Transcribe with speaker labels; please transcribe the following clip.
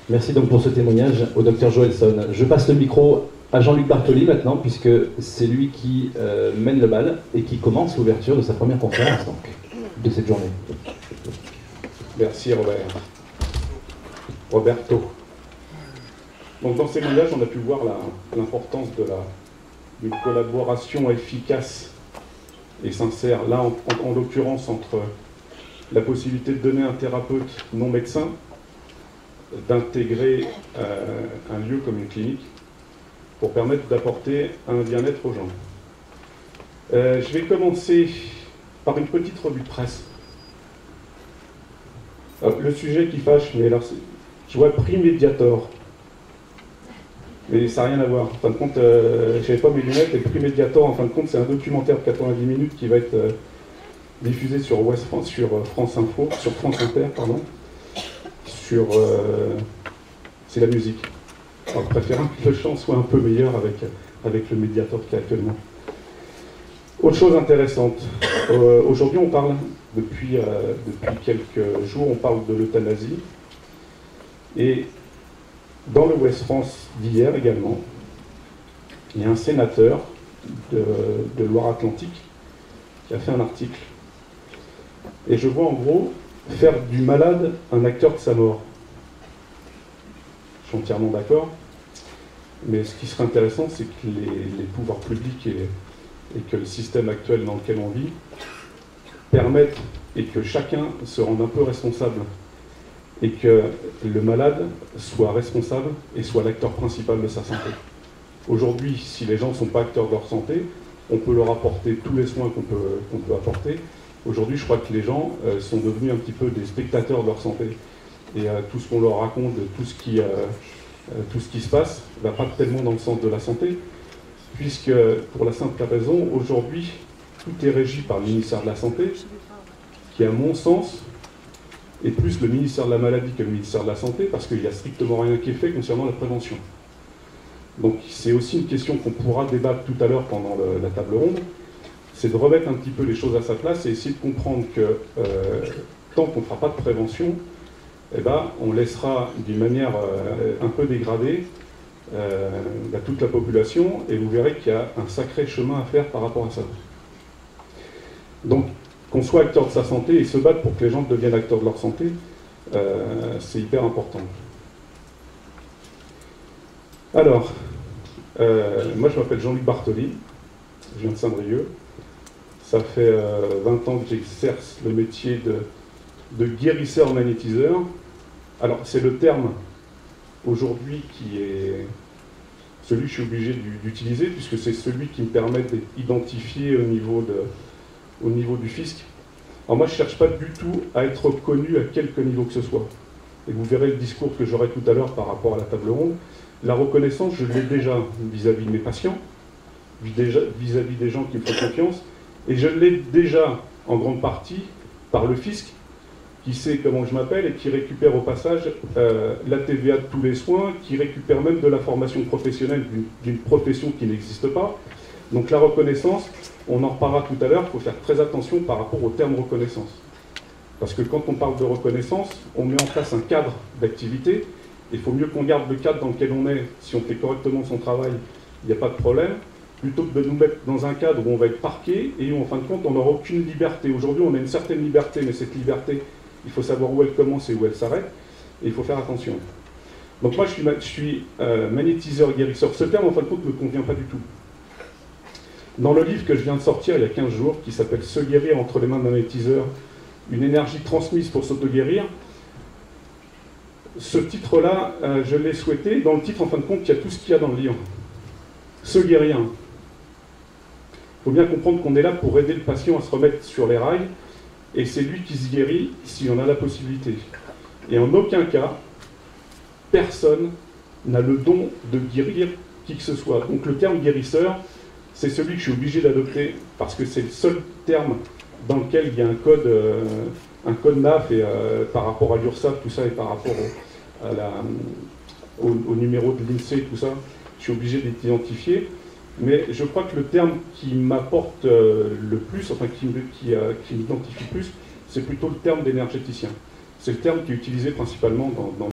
Speaker 1: Merci donc pour ce témoignage au docteur Joelson. Je passe le micro à Jean-Luc Bartoli maintenant, puisque c'est lui qui mène le bal et qui commence l'ouverture de sa première conférence donc, de cette journée.
Speaker 2: Merci Robert. Roberto. Donc dans ces témoignages, on a pu voir l'importance d'une collaboration efficace et sincère, là en l'occurrence entre la possibilité de donner à un thérapeute non médecin d'intégrer un lieu comme une clinique pour permettre d'apporter un bien-être aux gens. Je vais commencer par une petite revue de presse. Le sujet qui fâche, mais alors je vois Prix Mediator. Mais ça n'a rien à voir. En fin de compte, je n'avais pas mes lunettes, et Prix Mediator, en fin de compte, c'est un documentaire de 90 minutes qui va être diffusé sur Ouest France, sur France Info, sur France Inter, pardon. C'est la musique. Alors, je préfère que le chant soit un peu meilleur avec le Mediator qu'il y a actuellement. Autre chose intéressante. Aujourd'hui, on parle, depuis quelques jours, on parle de l'euthanasie. Et dans le Ouest France d'hier également, il y a un sénateur de Loire-Atlantique qui a fait un article. Et je vois en gros faire du malade un acteur de sa mort. Je suis entièrement d'accord. Mais ce qui serait intéressant, c'est que les pouvoirs publics et que le système actuel dans lequel on vit permettent et que chacun se rende un peu responsable et que le malade soit responsable et soit l'acteur principal de sa santé. Aujourd'hui, si les gens ne sont pas acteurs de leur santé, on peut leur apporter tous les soins qu'on peut apporter. Aujourd'hui, je crois que les gens sont devenus un petit peu des spectateurs de leur santé. Et tout ce qu'on leur raconte, tout ce qui se passe, ne va pas tellement dans le sens de la santé, puisque, pour la simple raison, aujourd'hui, tout est régi par le ministère de la Santé, qui, à mon sens, est plus le ministère de la Maladie que le ministère de la Santé, parce qu'il n'y a strictement rien qui est fait concernant la prévention. Donc c'est aussi une question qu'on pourra débattre tout à l'heure pendant la table ronde, c'est de remettre un petit peu les choses à sa place et essayer de comprendre que tant qu'on ne fera pas de prévention, eh ben, on laissera d'une manière un peu dégradée toute la population, et vous verrez qu'il y a un sacré chemin à faire par rapport à ça. Donc, qu'on soit acteur de sa santé et se battre pour que les gens deviennent acteurs de leur santé, c'est hyper important. Alors, moi je m'appelle Jean-Luc Bartoli, je viens de Saint-Brieuc. Ça fait 20 ans que j'exerce le métier de guérisseur-magnétiseur. Alors, c'est le terme aujourd'hui qui est celui que je suis obligé d'utiliser, puisque c'est celui qui me permet d'identifier au niveau du fisc. Alors moi, je ne cherche pas du tout à être reconnu à quelque niveau que ce soit. Et vous verrez le discours que j'aurai tout à l'heure par rapport à la table ronde. La reconnaissance, je l'ai déjà vis-à-vis de mes patients, vis-à-vis des gens qui me font confiance, et je l'ai déjà en grande partie par le fisc, qui sait comment je m'appelle et qui récupère au passage la TVA de tous les soins, qui récupère même de la formation professionnelle d'une profession qui n'existe pas. Donc la reconnaissance, on en reparlera tout à l'heure, il faut faire très attention par rapport au terme reconnaissance. Parce que quand on parle de reconnaissance, on met en place un cadre d'activité, et il faut mieux qu'on garde le cadre dans lequel on est. Si on fait correctement son travail, il n'y a pas de problème, plutôt que de nous mettre dans un cadre où on va être parqué et où en fin de compte on n'aura aucune liberté. Aujourd'hui on a une certaine liberté, mais cette liberté, il faut savoir où elle commence et où elle s'arrête, et il faut faire attention. Donc moi je suis magnétiseur-guérisseur. Ce terme en fin de compte ne me convient pas du tout. Dans le livre que je viens de sortir il y a 15 jours, qui s'appelle « Se guérir entre les mains d'un magnétiseur, une énergie transmise pour s'auto-guérir », ce titre-là, je l'ai souhaité. Dans le titre, en fin de compte, il y a tout ce qu'il y a dans le livre. Se guérir. Il faut bien comprendre qu'on est là pour aider le patient à se remettre sur les rails, et c'est lui qui se guérit si on a la possibilité. Et en aucun cas, personne n'a le don de guérir qui que ce soit. Donc le terme guérisseur, c'est celui que je suis obligé d'adopter, parce que c'est le seul terme dans lequel il y a un code NAF, et par rapport à l'URSSAF, tout ça, et par rapport au numéro de l'INSEE, tout ça, je suis obligé d'identifier. Mais je crois que le terme qui m'apporte le plus, enfin qui m'identifie plus, c'est plutôt le terme d'énergéticien. C'est le terme qui est utilisé principalement dans